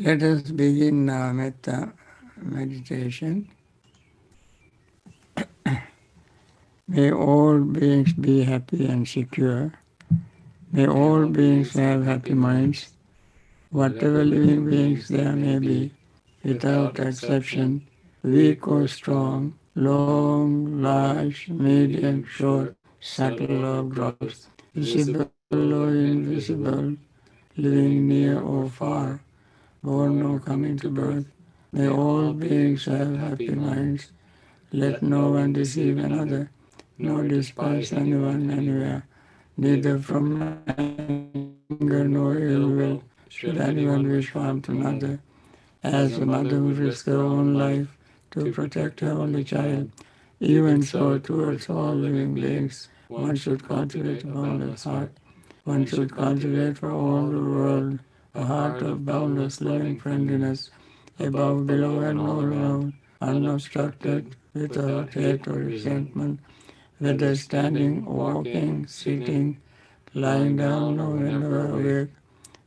Let us begin our metta meditation. May all beings be happy and secure. May all beings have happy minds. Whatever living beings there may be, without exception, weak or strong, long, large, medium, short, subtle or gross, visible or invisible, living near or far, born or coming to birth, may all beings have happy minds. Let no one deceive another, nor despise anyone anywhere, neither from anger nor ill will should anyone wish harm to another, as a mother would risk her own life to protect her only child. Even so, towards all living beings, one should cultivate a boundless heart. One should cultivate for all the world a heart of boundless loving friendliness, above, below, and all around, unobstructed, without hate or resentment, whether standing, walking, sitting, lying down, or whenever awake.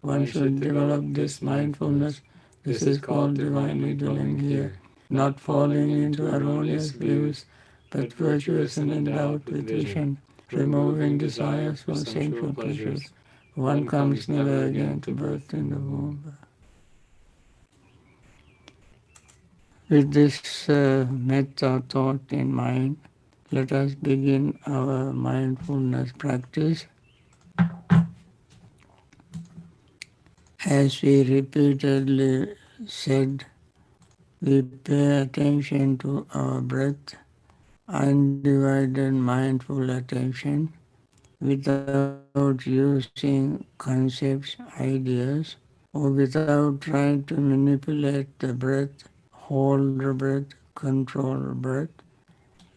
One should develop this mindfulness. This is called divinely dwelling here, not falling into erroneous views, but virtuous and endowed with vision, removing desires for sensual pleasures. One comes never again to birth in the womb. With this metta thought in mind, let us begin our mindfulness practice. As we repeatedly said, we pay attention to our breath, undivided mindful attention, without using concepts, ideas, or without trying to manipulate the breath, hold the breath, control the breath.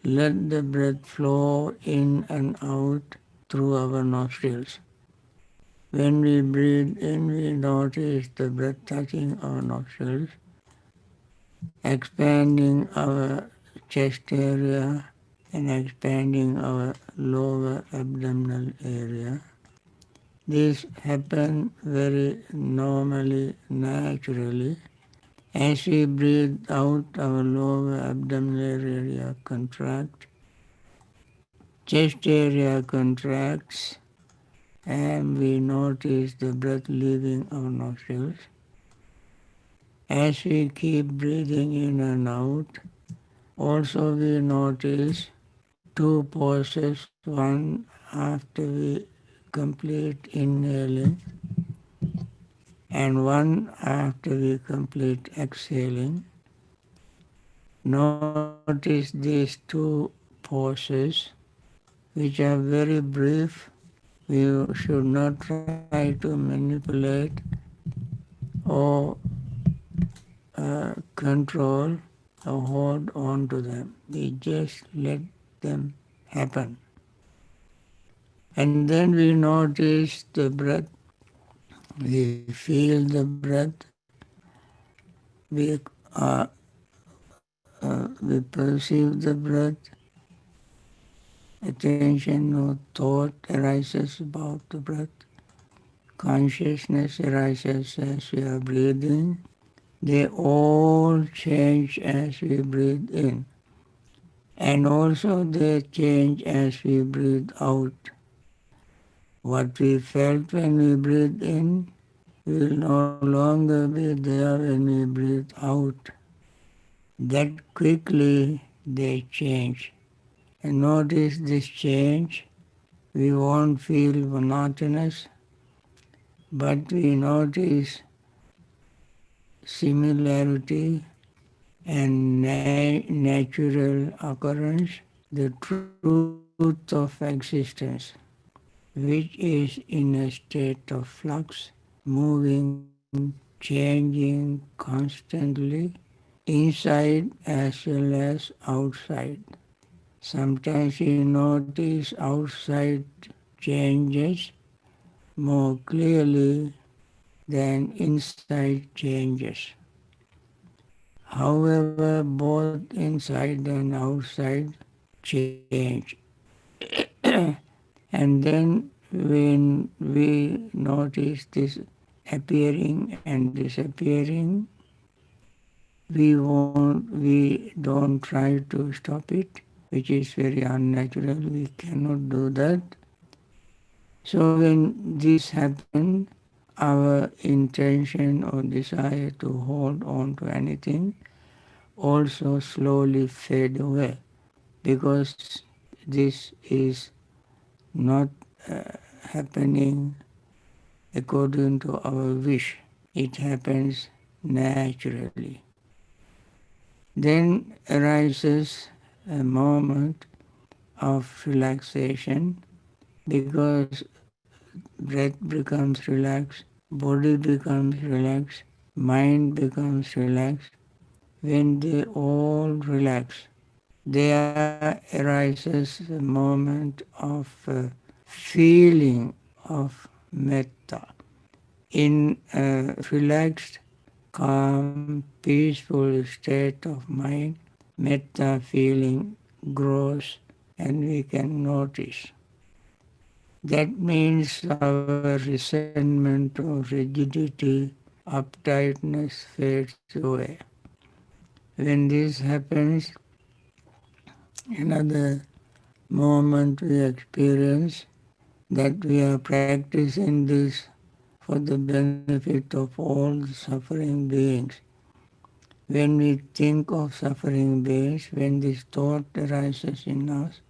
Let the breath flow in and out through our nostrils. When we breathe in, we notice the breath touching our nostrils, expanding our chest area and expanding our lower abdominal area. This happens very normally, naturally. As we breathe out, our lower abdominal area contracts, chest area contracts, and we notice the breath leaving our nostrils. As we keep breathing in and out, also we notice two pauses, one after we complete inhaling and one after we complete exhaling. Notice these two pauses, which are very brief. We should not try to manipulate or control or hold on to them. We just let them happen. And then we notice the breath, we feel the breath, we, uh, we perceive the breath, attention or thought arises about the breath, consciousness arises as we are breathing. They all change as we breathe in. And also they change as we breathe out. What we felt when we breathe in will no longer be there when we breathe out. That quickly they change. And notice this change. We won't feel monotonous, but we notice similarity and natural occurrence, the truth of existence, which is in a state of flux, moving, changing constantly, inside as well as outside. Sometimes we notice outside changes more clearly than inside changes. However, both inside and outside change. And then when we notice this appearing and disappearing. We don't try to stop it, which is very unnatural. We cannot do that. So when this happens, our intention or desire to hold on to anything also slowly fade away, because this is not happening according to our wish. It happens naturally. Then arises a moment of relaxation, because breath becomes relaxed, body becomes relaxed, mind becomes relaxed. When they all relax, there arises a moment of feeling of metta. In a relaxed, calm, peaceful state of mind, metta feeling grows and we can notice. That means our resentment or rigidity, uptightness fades away. When this happens, another moment we experience that we are practicing this for the benefit of all the suffering beings. When we think of suffering beings, when this thought arises in us,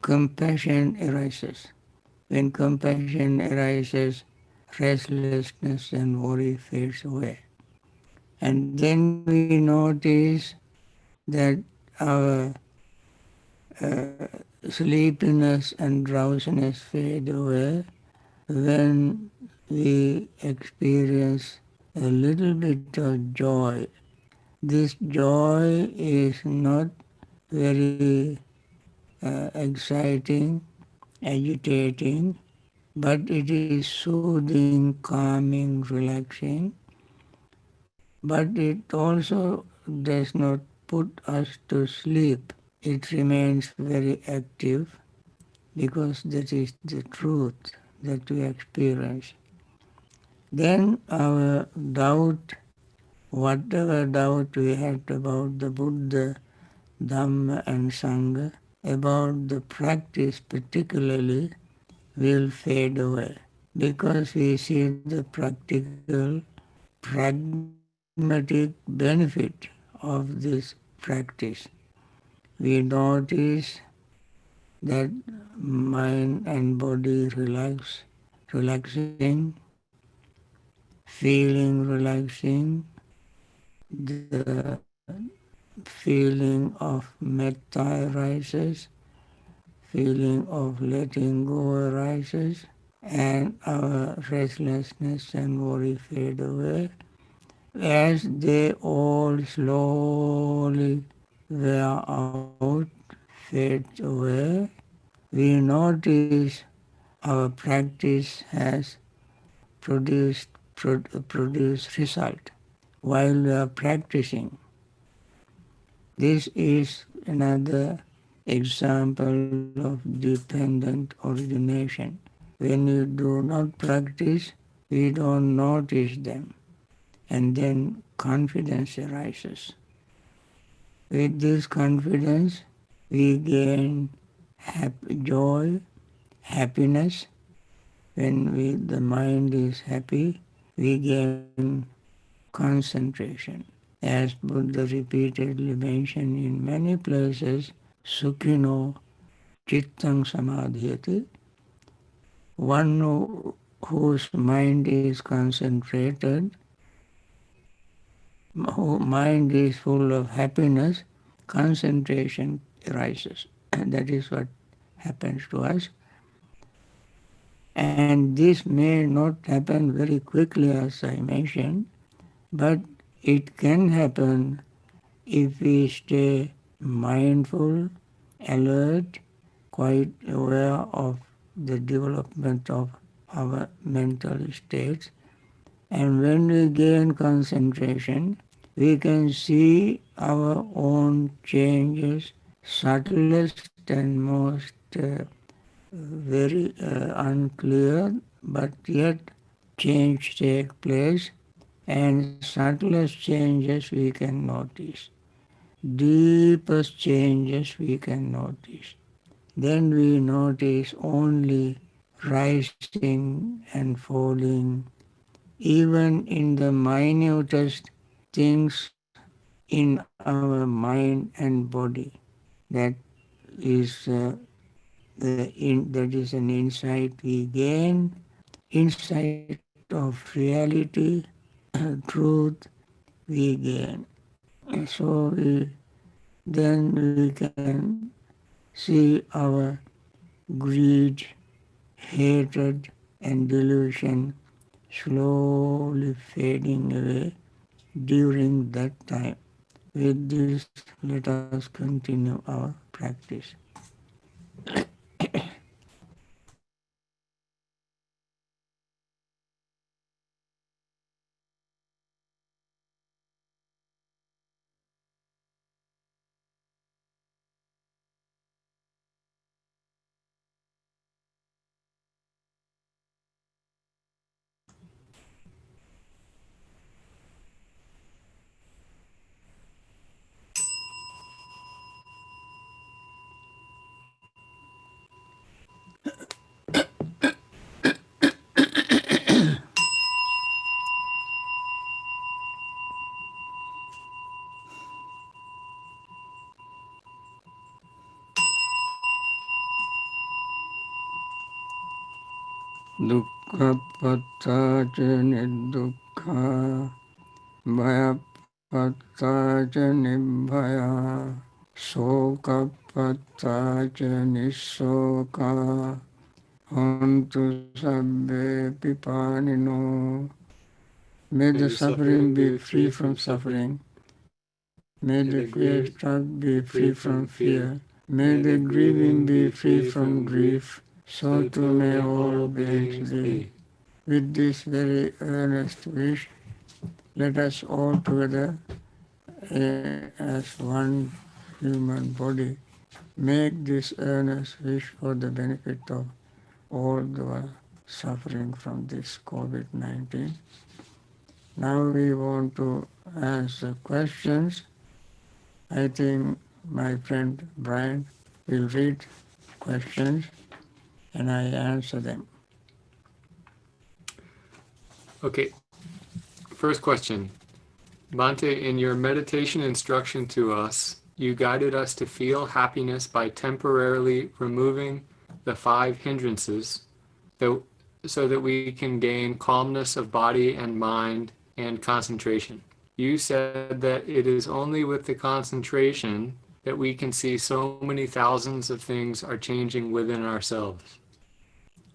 compassion arises. When compassion arises, restlessness and worry fades away. And then we notice that our sleepiness and drowsiness fade away when we experience a little bit of joy. This joy is not very exciting, agitating, but it is soothing, calming, relaxing. But it also does not put us to sleep. It remains very active, because that is the truth that we experience. Then our doubt, whatever doubt we had about the Buddha, Dhamma and Sangha, about the practice particularly, will fade away, because we see the practical, pragmatic benefit of this practice. We notice that mind and body relaxing, feeling relaxing, the feeling of metta arises, feeling of letting go arises, and our restlessness and worry fade away. As they all slowly wear out, fade away, we notice our practice has produced result while we are practicing. This is another example of dependent origination. When we do not practice, we don't notice them, and then confidence arises. With this confidence, we gain joy, happiness. When the mind is happy, we gain concentration. As Buddha repeatedly mentioned in many places, Sukhino Chittang Samadhyati, one whose mind is concentrated, whose mind is full of happiness, concentration arises. And that is what happens to us. And this may not happen very quickly, as I mentioned, but it can happen if we stay mindful, alert, quite aware of the development of our mental states. And when we gain concentration, we can see our own changes, subtlest and most very unclear, but yet change take place, and subtlest changes we can notice. Deepest changes we can notice. Then we notice only rising and falling, even in the minutest things in our mind and body. That that is an insight we gain, insight of reality, truth we gain. So then we can see our greed, hatred, and delusion slowly fading away during that time. With this, let us continue our practice. Dukkha patta ca nidukkha, bhaya patta ca nibbhaya, soka patta ca nissoka, hontu sabbe pipanino. May the suffering be free from suffering. May the fear struck be free from fear. May the grieving be free from grief. So too may all beings be. With this very earnest wish, let us all together, as one human body, make this earnest wish for the benefit of all who are suffering from this COVID-19. Now we want to answer questions. I think my friend Brian will read questions and I answer them. Okay, first question. Bhante, in your meditation instruction to us, you guided us to feel happiness by temporarily removing the 5 hindrances so that we can gain calmness of body and mind and concentration. You said that it is only with the concentration that we can see so many thousands of things are changing within ourselves.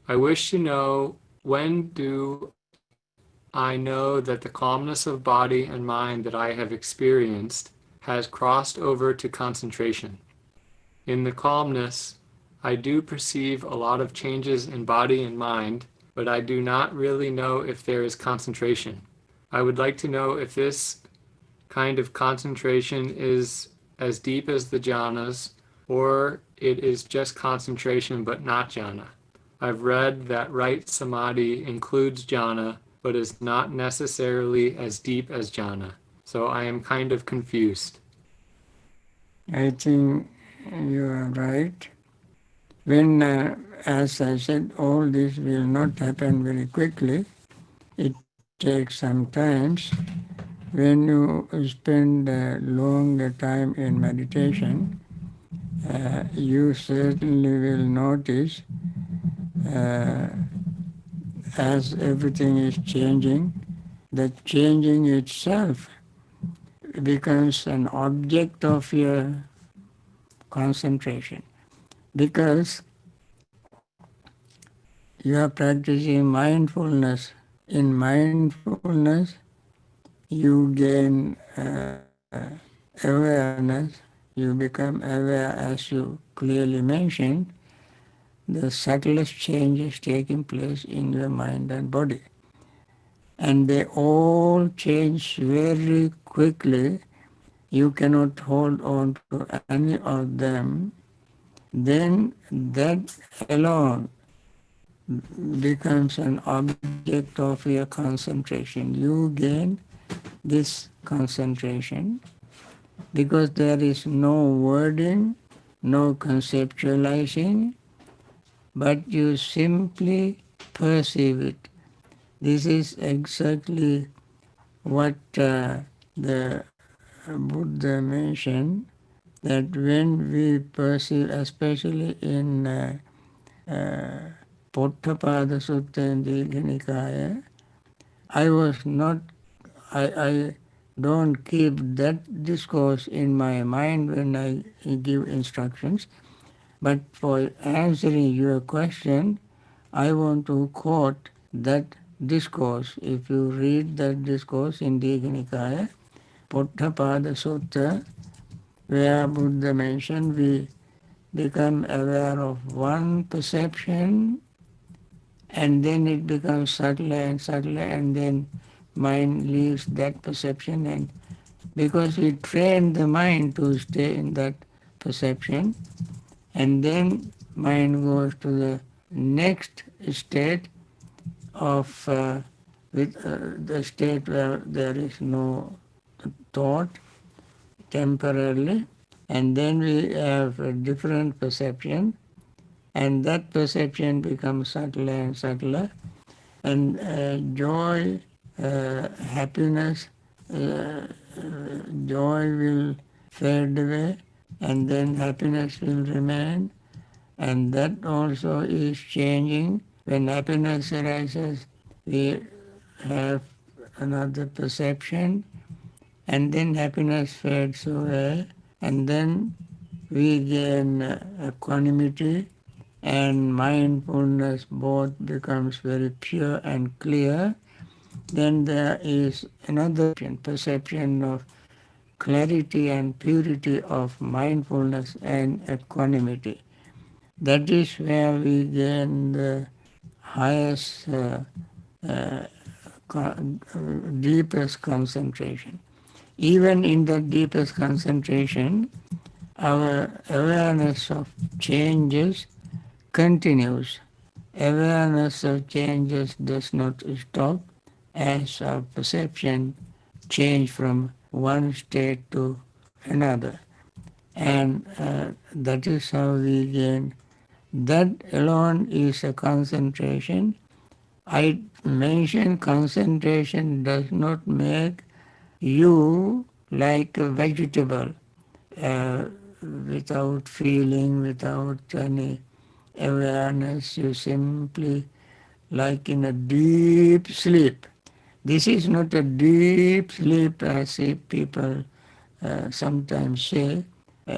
I wish to know, when do I know that the calmness of body and mind that I have experienced has crossed over to concentration? In the calmness, I do perceive a lot of changes in body and mind, but I do not really know if there is concentration. I would like to know if this kind of concentration is as deep as the jhanas, or it is just concentration but not jhana. I've read that right samadhi includes jhana, but is not necessarily as deep as jhana. So I am kind of confused. I think you are right. When, as I said, all this will not happen very quickly, it takes some time. When you spend a long time in meditation, you certainly will notice uh, as everything is changing, that changing itself becomes an object of your concentration, because you are practicing mindfulness. In mindfulness, you gain awareness, you become aware, as you clearly mentioned, the subtlest changes taking place in your mind and body. And they all change very quickly. You cannot hold on to any of them. Then that alone becomes an object of your concentration. You gain this concentration because there is no wording, no conceptualizing, but you simply perceive it. This is exactly what the Buddha mentioned, that when we perceive, especially in Potthapada Sutta in the Nikaya, I was not, I don't keep that discourse in my mind when I give instructions, but for answering your question, I want to quote that discourse. If you read that discourse in the Nikaya, Potthapada Sutta, where Buddha mentioned we become aware of one perception and then it becomes subtler and then mind leaves that perception, and because we train the mind to stay in that perception, and then mind goes to the next state of with the state where there is no thought temporarily, and then we have a different perception, and that perception becomes subtler and subtler, and joy, happiness, uh, joy will fade away, and then happiness will remain, and that also is changing. When happiness arises, we have another perception, and then happiness fades away, and then we gain equanimity, and mindfulness both becomes very pure and clear. Then there is another perception of clarity and purity of mindfulness and equanimity. That is where we gain the highest, uh, deepest concentration. Even in the deepest concentration, our awareness of changes continues. Awareness of changes does not stop as our perception change from one state to another. And that is how we gain. That alone is a concentration. I mentioned concentration does not make you like a vegetable, uh, without feeling, without any awareness. You simply like in a deep sleep. This is not a deep sleep as if people sometimes say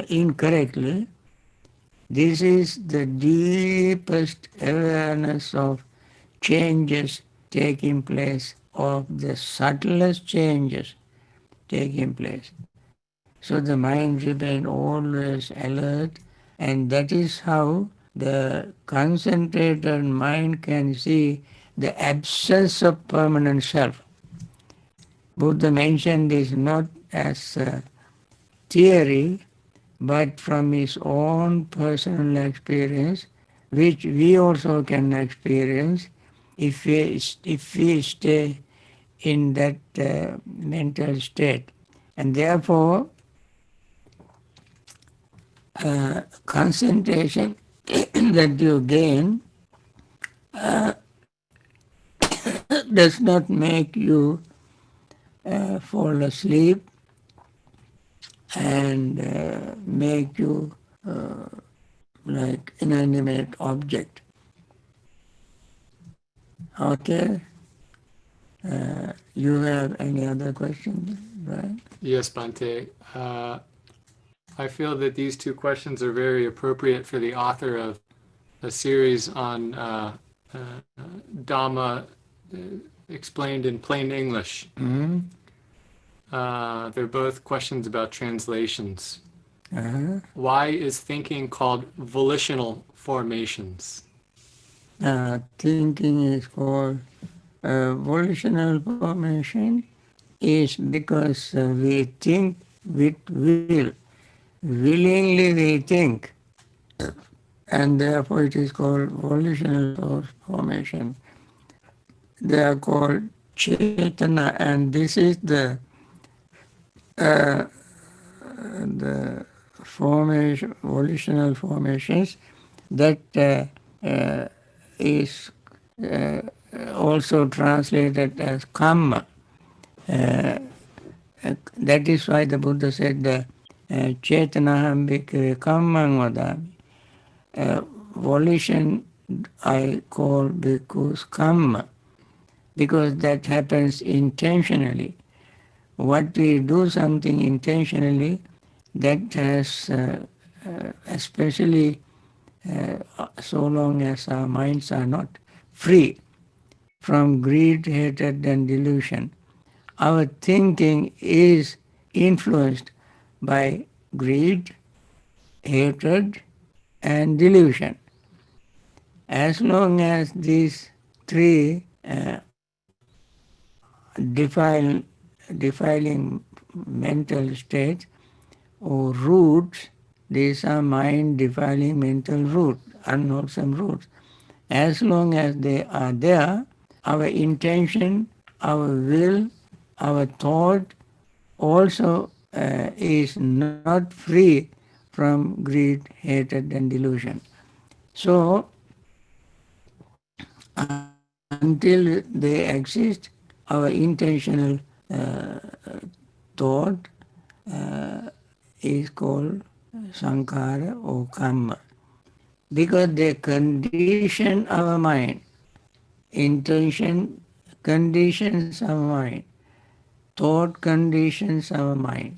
incorrectly. This is the deepest awareness of changes taking place, of the subtlest changes taking place. So the mind remains always alert, and that is how the concentrated mind can see the absence of permanent self. Buddha mentioned this not as a theory, but from his own personal experience, which we also can experience if we stay in that mental state. And therefore, concentration that you gain does not make you fall asleep and make you like inanimate object. Okay. You have any other questions, right? Yes, Bhante. I feel that these two questions are very appropriate for the author of a series on uh, Dhamma explained in plain English. Mm-hmm. They're both questions about translations. Uh-huh. Why is thinking called volitional formations? Thinking is called volitional formation is because we think with will. Willingly we think, and therefore it is called volitional formation. They are called chetana, and this is uh, the formation, volitional formations that is uh, also translated as karma. Uh, that is why the Buddha said, Chetanaham bhikkhave kammang vadami. Volition I call bhikkhus karma, because that happens intentionally. What we do something intentionally, that has, especially so long as our minds are not free from greed, hatred, and delusion. Our thinking is influenced by greed, hatred, and delusion. As long as these three defile, defiling mental states or roots, these are mind defiling mental roots, unwholesome roots. As long as they are there, our intention, our will, our thought also is not free from greed, hatred, and delusion. So, until they exist, our intentional thought is called sankhara or karma, because they condition our mind. Intention conditions our mind. Thought conditions our mind.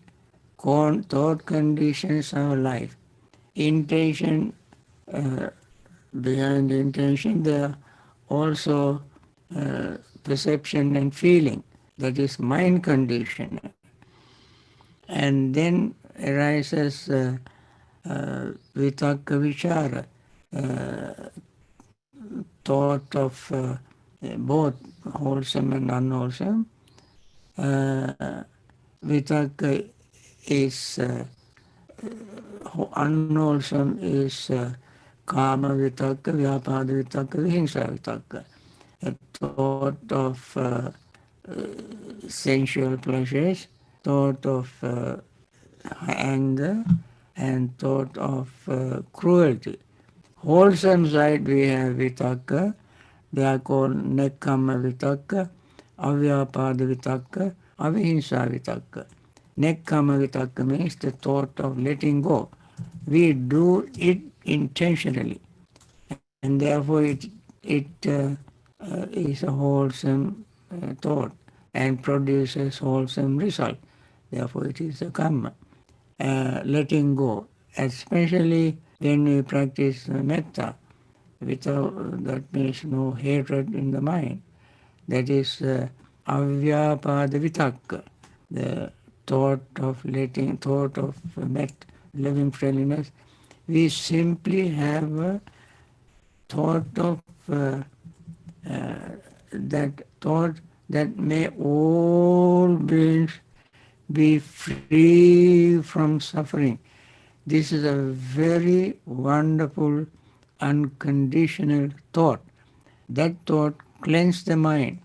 Thought conditions our life. Intention, uh, behind intention, there are also perception and feeling. That is mind condition. And then arises vitakka vichara, thought of both wholesome and unwholesome. Vitakka is unwholesome is kama vitakka, vyapada vitakka, vihingsa vitakka. A thought of sensual pleasures, thought of anger, and thought of cruelty. Wholesome side we have vitakka, they are called nekkhamma vitakka, avyapada vitakka, avihimsa vitakka. Nekkhamma vitakka means the thought of letting go. We do it intentionally, and therefore it is a wholesome thought and produces wholesome result. Therefore, it is a karma. Letting go, especially when we practice metta, without that means no hatred in the mind. That is avyapada vitakka, the thought of letting, thought of loving friendliness. We simply have a thought of that thought that may all beings be free from suffering. This is a very wonderful, unconditional thought. That thought cleanses the mind,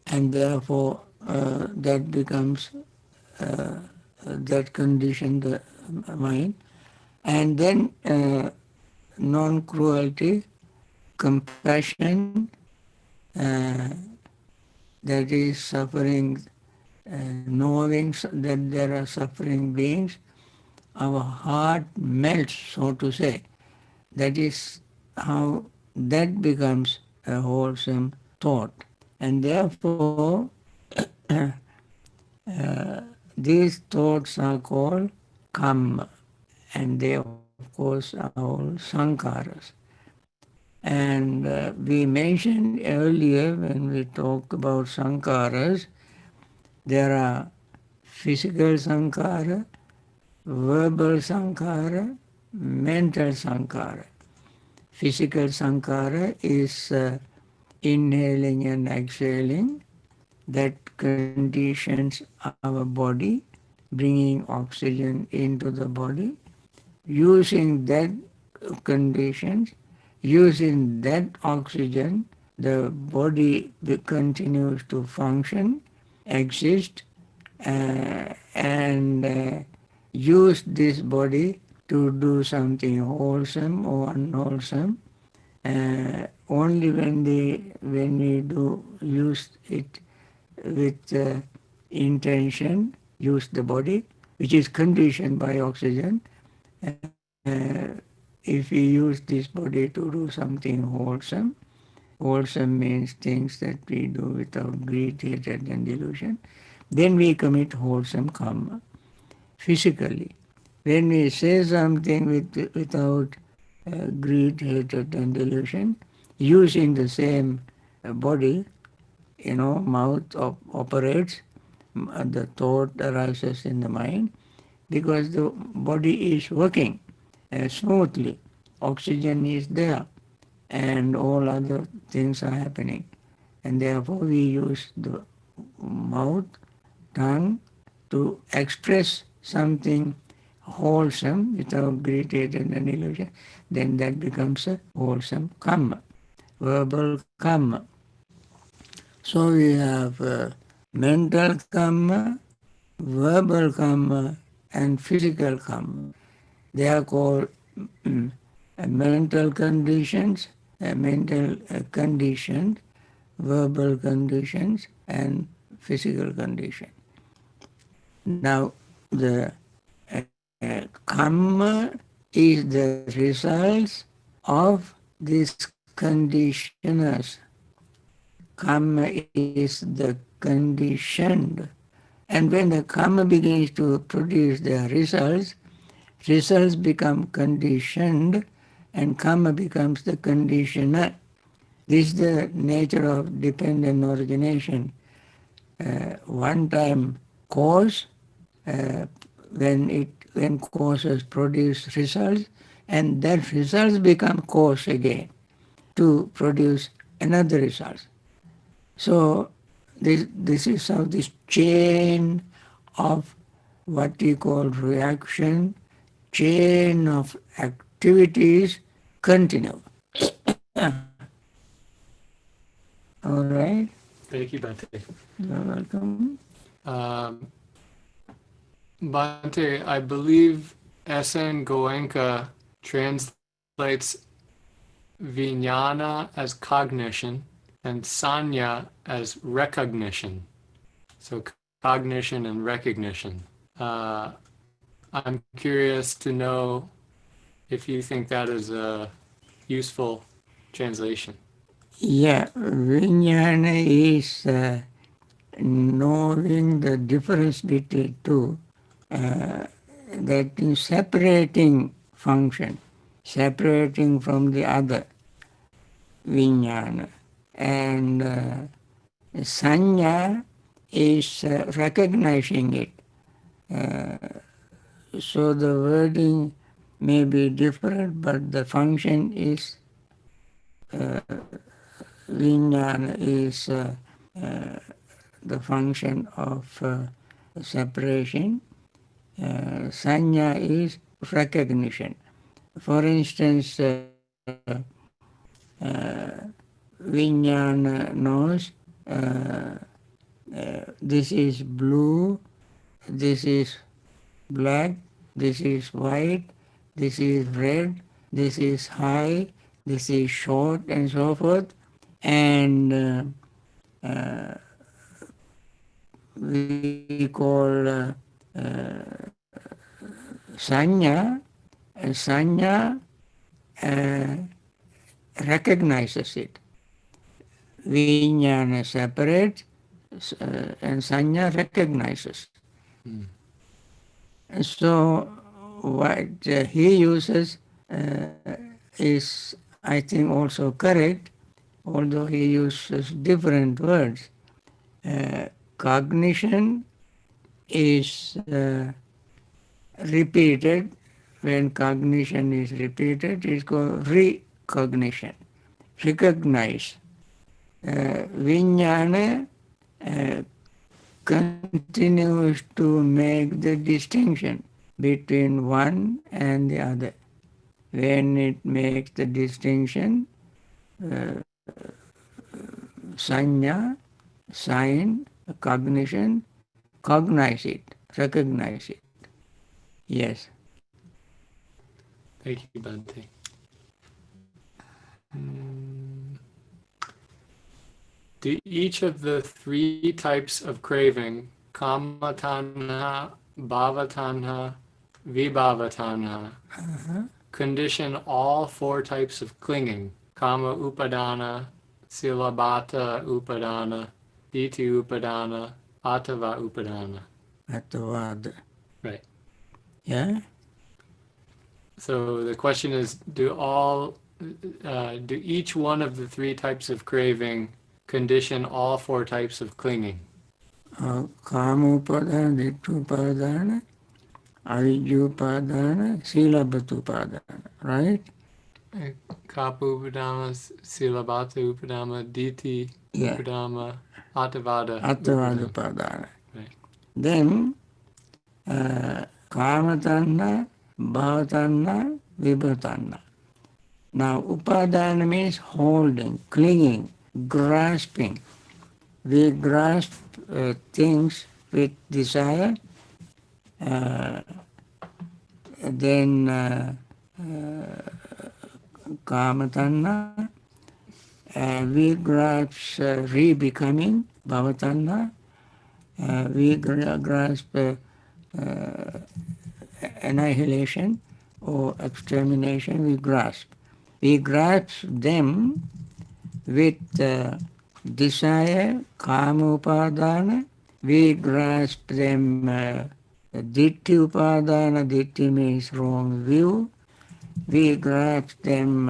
and therefore that becomes that condition the mind. And then non-cruelty, compassion, uh, that is suffering, knowing that there are suffering beings, our heart melts, so to say. That is how that becomes a wholesome thought. And therefore, these thoughts are called karma, and they, of course, are all sankharas. And we mentioned earlier when we talk about sankharas, there are physical sankhara, verbal sankhara, mental sankhara. Physical sankhara is inhaling and exhaling that conditions our body, bringing oxygen into the body. Using that conditions. Using that oxygen, the body continues to function, exist, and use this body to do something wholesome or unwholesome. Only when we do use it with intention, use the body, which is conditioned by oxygen. If we use this body to do something wholesome, wholesome means things that we do without greed, hatred, and delusion, then we commit wholesome karma physically. When we say something without greed, hatred, and delusion, using the same body, mouth operates, the thought arises in the mind because the body is working smoothly. Oxygen is there and all other things are happening. And therefore we use the mouth, tongue to express something wholesome without greed, hatred, and illusion. Then that becomes a wholesome karma, verbal karma. So we have mental karma, verbal karma, and physical karma. They are called mental conditions, mental conditions, verbal conditions, and physical condition. Now, the karma is the results of these conditioners. Karma is the conditioned. And when the karma begins to produce their results, results become conditioned and karma becomes the conditioner. This is the nature of dependent origination. One time cause, uh, when causes produce results, and that results become cause again to produce another result. So this is how this chain of what we call reaction, chain of activities continue. All right. Thank you, Bhante. You're welcome. Um, Bhante, I believe SN Goenka translates vijnana as cognition and sanya as recognition. So cognition and recognition. I'm curious to know if you think that is a useful translation. Yeah, vijnana is knowing the difference between two, that is separating function, separating from the other, vijnana. And sanya is recognizing it. So the wording may be different, but the function is vijnana is the function of separation. Sanya is recognition. For instance, vijnana knows this is blue, this is black, this is white, this is red, this is high, this is short, and so forth. And we call sanya, sanya recognizes it. Vijnana separates and sanya recognizes. Mm. So what he uses is, I think, also correct, although he uses different words. Cognition is repeated. When cognition is repeated, it's called recognition. Recognize. Vijnana continues to make the distinction between one and the other. when it makes the distinction, uh, sanya, sign, cognition, cognize it, recognize it. Yes. Thank you, Bhante. Do each of the three types of craving, kama tanha, bhava tanha, vibhava tanha, condition all four types of clinging, kama upadana, silabhata upadana, iti upadana, atava upadana? Atavad. Right. Yeah? So the question is, do each one of the three types of craving condition all four types of clinging? Kamupadana, Dittupadana, Avijupadana, Silabhatupadana. Right? Kapu Upadama, Silabhata Upadama, Diti Yeah. Upadama, Atavada Upadama. Atavadupadana. Right. Then, Kamatanna, Bhavatanna, Vibhatanna. Now, upadana means holding, clinging, grasping. We grasp things with desire, uh, then kamatanna, we grasp re-becoming, bhavatanna, we grasp annihilation or extermination, we grasp. We grasp them with desire, kama upadana, we grasp them ditti upadana, ditti means wrong view, we grasp them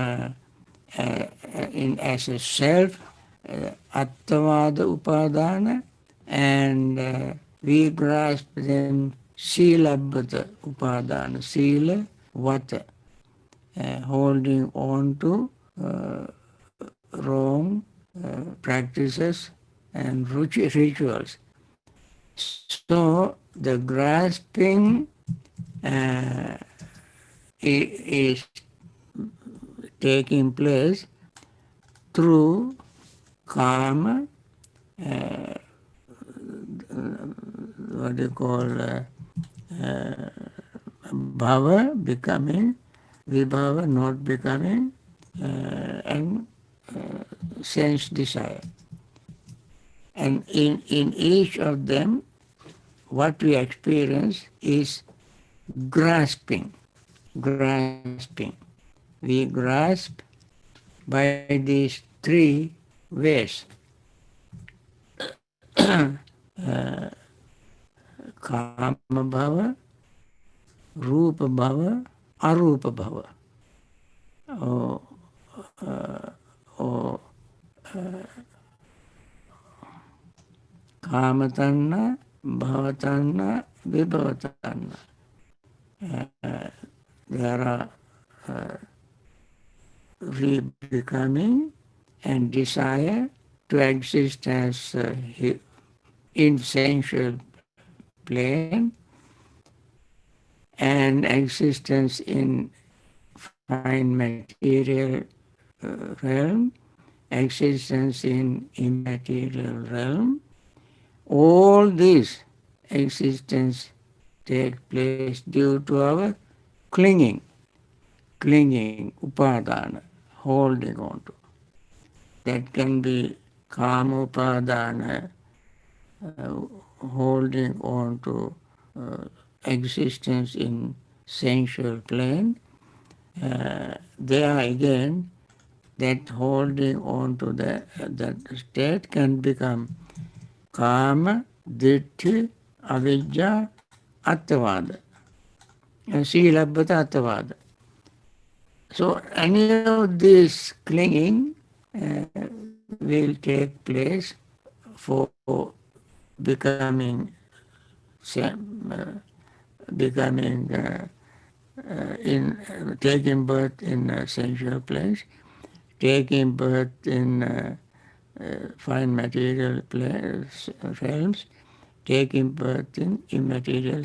as a self, attavada upadana, and we grasp them silabhata upadana, sila vata, holding on to wrong practices and rituals. So the grasping is taking place through karma, what you call bhava, becoming, vibhava, not becoming, and sense desire. And in each of them, what we experience is grasping. Grasping. We grasp by these three ways. Kama bhava, rupa bhava, arupa bhava. Or, or kamatanna, bhavatanna, vibhavatanna. There are re-becoming and desire to exist as in sensual plane and existence in fine material realm, existence in immaterial realm. All these existence take place due to our clinging, upadana, holding on to. That can be kama upadana, holding on to existence in sensual plane. There again, that holding on to that state can become kama, ditthi, avidya, attavada, silabhata attavada. So any of this clinging will take place for becoming becoming in taking birth in sensual place, taking birth in fine material realms, taking birth in immaterial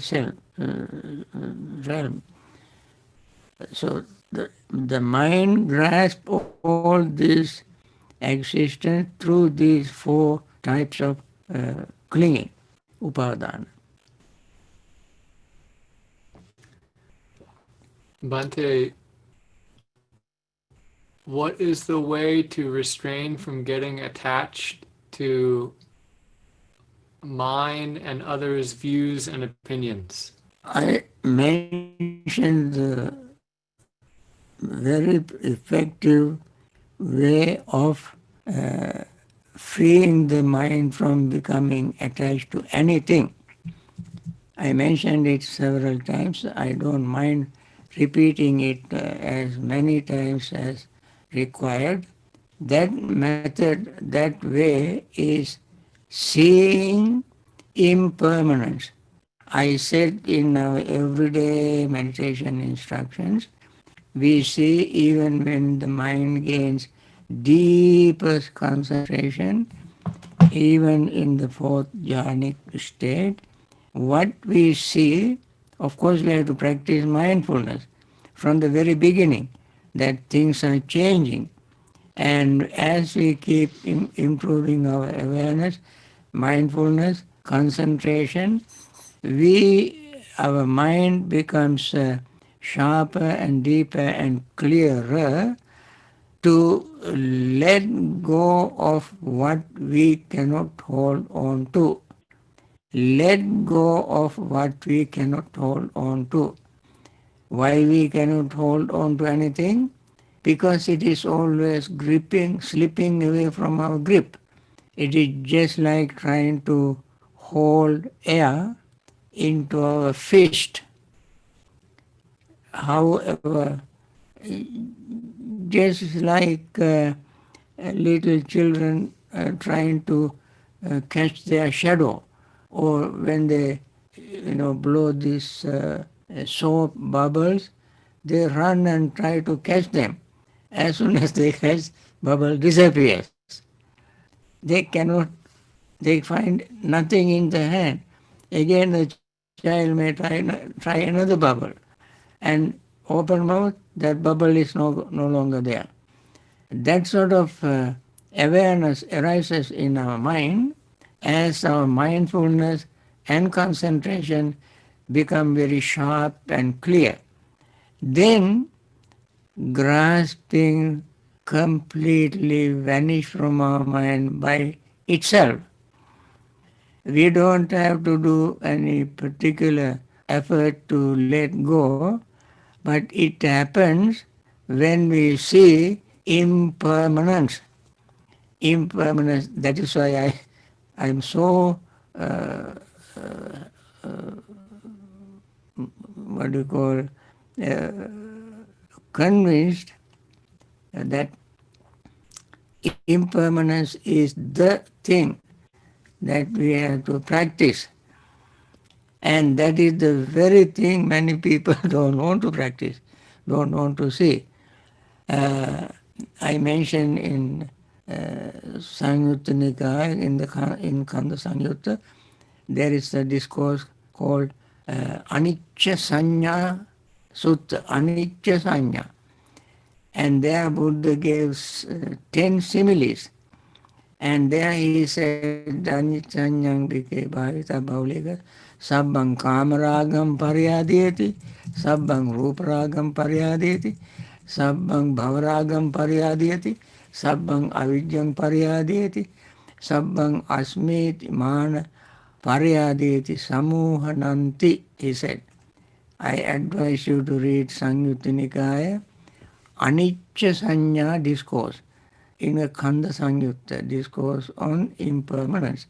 realm. So the mind grasps all this existence through these four types of clinging, upadana. Bhante, what is the way to restrain from getting attached to mine and others' views and opinions? I mentioned the very effective way of freeing the mind from becoming attached to anything. I mentioned it several times. I don't mind repeating it as many times as required. That method, that way is seeing impermanence. I said in our everyday meditation instructions, we see even when the mind gains deepest concentration, even in the fourth jhanic state, what we see, of course, we have to practice mindfulness from the very beginning that things are changing. And as we keep improving our awareness, mindfulness, concentration, our mind becomes sharper and deeper and clearer to let go of what we cannot hold on to. Let go of what we cannot hold on to. Why we cannot hold on to anything? Because it is always gripping, slipping away from our grip. It is just like trying to hold air into our fist. However, just like little children trying to catch their shadow, or when they, blow these soap bubbles, they run and try to catch them. As soon as they catch, bubble disappears. They cannot, they find nothing in the hand. Again, the child may try another bubble, and open mouth, that bubble is no longer there. That sort of awareness arises in our mind as our mindfulness and concentration become very sharp and clear. Then grasping completely vanish from our mind by itself. We don't have to do any particular effort to let go, but it happens when we see impermanence. Impermanence, that is why I'm so, uh, what do you call, convinced that impermanence is the thing that we have to practice. And that is the very thing many people don't want to practice, don't want to see. Uh, I mentioned in Samyutta Nikaya, in Kanda Samyutta, there is a discourse called Anicca Sanya Sutta, Anicca Sanya. And there Buddha gives 10 similes. And there he said, Anicca Bhike Bhavita Bhaulega, Sabbang Kamaragam Paryadeti, Sabbang Ruparagam Paryadeti, Sabbang Bhavaragam Paryadeti, Sabbang Avidyam Paryadeti, Sabbang Asmit Mana Paryadeti Samuhananti, he said. I advise you to read Samyutta Nikaya, Anicca Sanya discourse in a Kanda Samyutta discourse on impermanence.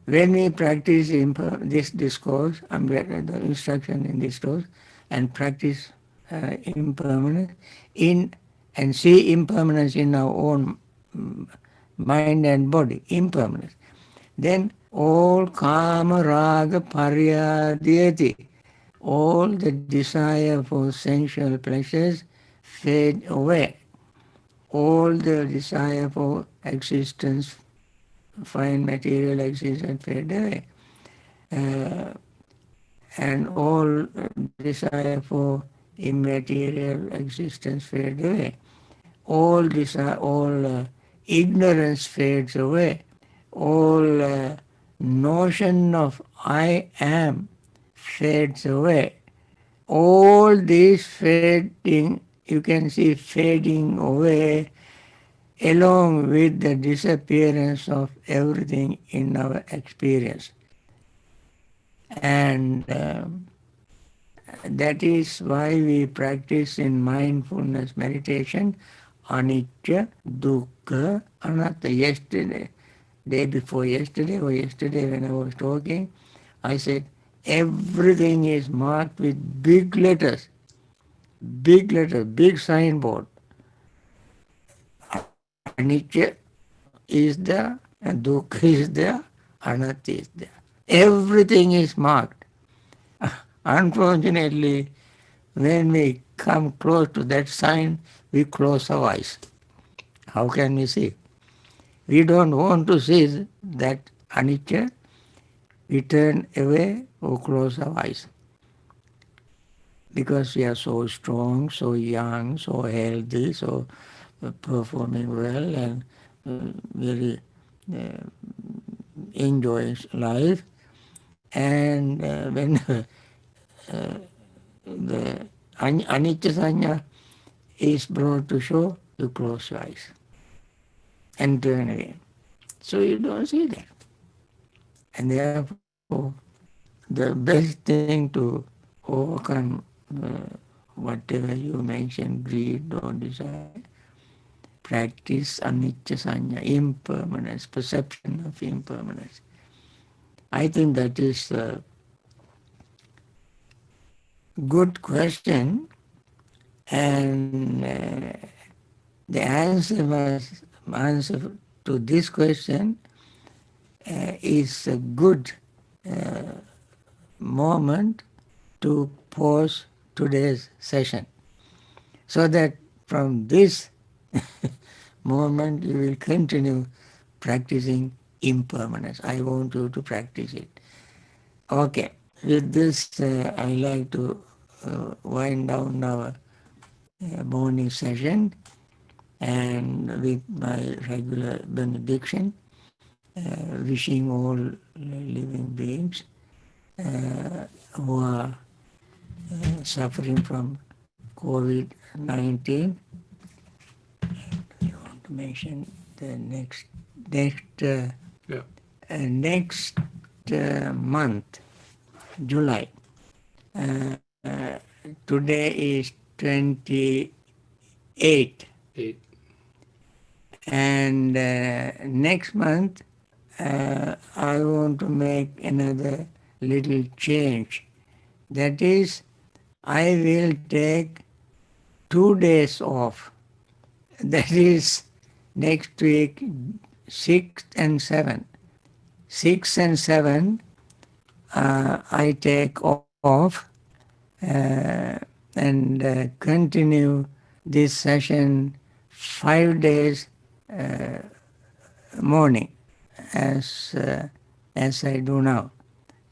When we practice this discourse, the instruction in this course, and practice impermanence in and see impermanence in our own mind and body, impermanence, then all kama raga paryadhyati, all the desire for sensual pleasures fade away. All the desire for existence, fine material existence fade away. Uh, and all desire for immaterial existence fades away. All this all ignorance fades away. All notion of I am fades away. All this fading, you can see fading away along with the disappearance of everything in our experience. And that is why we practice in mindfulness meditation anicca, dukkha, anatta. Yesterday, day before yesterday, or yesterday when I was talking, I said everything is marked with big letters, big signboard. Anicca is there, and dukkha is there, anatta is there. Everything is marked. Unfortunately, when we come close to that sign, we close our eyes. How can we see? We don't want to see that anicca. We turn away or close our eyes because we are so strong, so young, so healthy, so performing well and very uh, enjoying life. And when the anicca sanya is brought to show, you close your eyes and turn away. So you don't see that. And therefore, the best thing to overcome whatever you mentioned, greed or desire, practice anicca sanya, impermanence, perception of impermanence. I think that is a good question, and the answer to this question is a good moment to pause today's session, so that from this moment you will continue practicing impermanence. I want you to practice it. Okay, with this I like to wind down our morning session, and with my regular benediction, wishing all living beings who are suffering from COVID-19. You want to mention the next Yeah. next month, July. Today is 28, 8. and next month I want to make another little change. That is, I will take 2 days off. That is next week, 6th and 7th. 6 and 7 I take off and continue this session 5 days morning as I do now,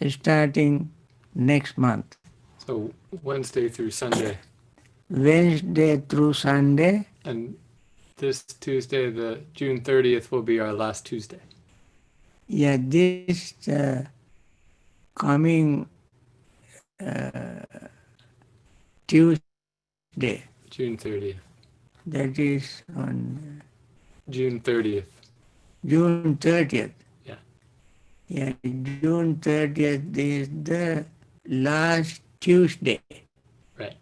starting next month. So Wednesday through Sunday. Wednesday through Sunday. And this Tuesday, the June 30th, will be our last Tuesday. Yeah, this coming Tuesday, June 30th. that is on June 30th. June 30th. Yeah. Yeah, June 30th is the last Tuesday. Right.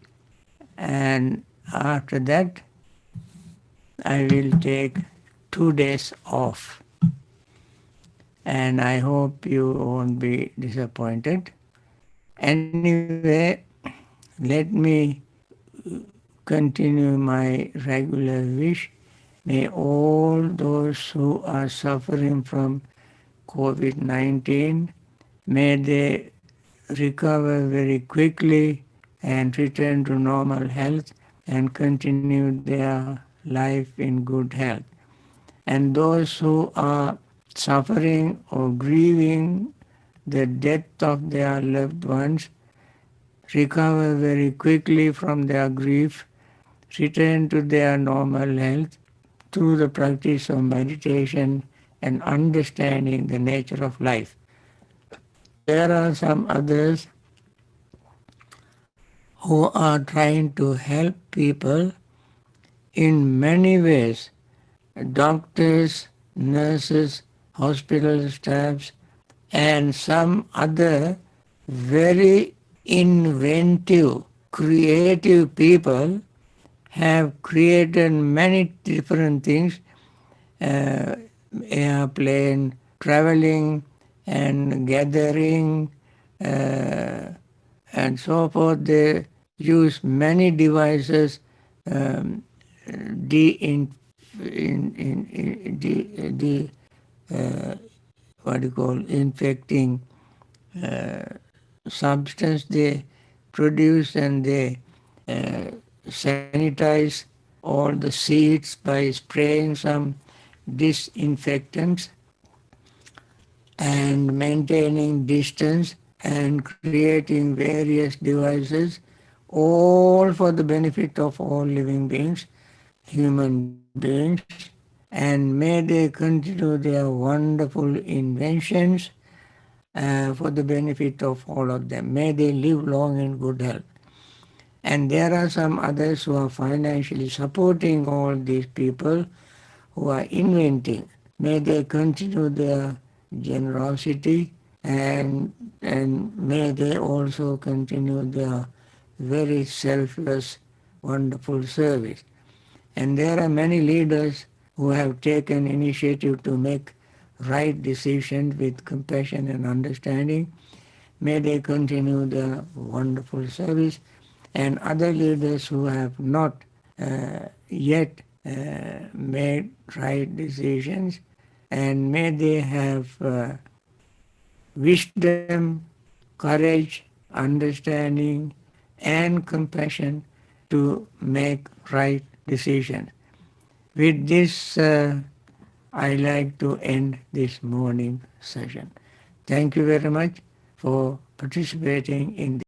And after that, I will take 2 days off. And I hope you won't be disappointed. Anyway, let me continue my regular wish. May all those who are suffering from COVID-19, may they recover very quickly and return to normal health and continue their life in good health. And those who are suffering or grieving the death of their loved ones, recover very quickly from their grief, return to their normal health through the practice of meditation and understanding the nature of life. There are some others who are trying to help people in many ways. Doctors, nurses, hospital staffs, and some other very inventive, creative people have created many different things, uh, airplane, traveling and gathering, uh, and so forth. They use many devices, um, de in uh, what do you call infecting uh, substance they produce, and they uh, sanitize all the seats by spraying some disinfectants and maintaining distance and creating various devices, all for the benefit of all living beings, human beings, and may they continue their wonderful inventions for the benefit of all of them. May they live long in good health. And there are some others who are financially supporting all these people who are inventing. May they continue their generosity, and may they also continue their very selfless, wonderful service. And there are many leaders who have taken initiative to make right decisions with compassion and understanding. May they continue their wonderful service. And other leaders who have not yet made right decisions, and may they have wisdom, courage, understanding, and compassion to make right decisions. With this, I like to end this morning session. Thank you very much for participating in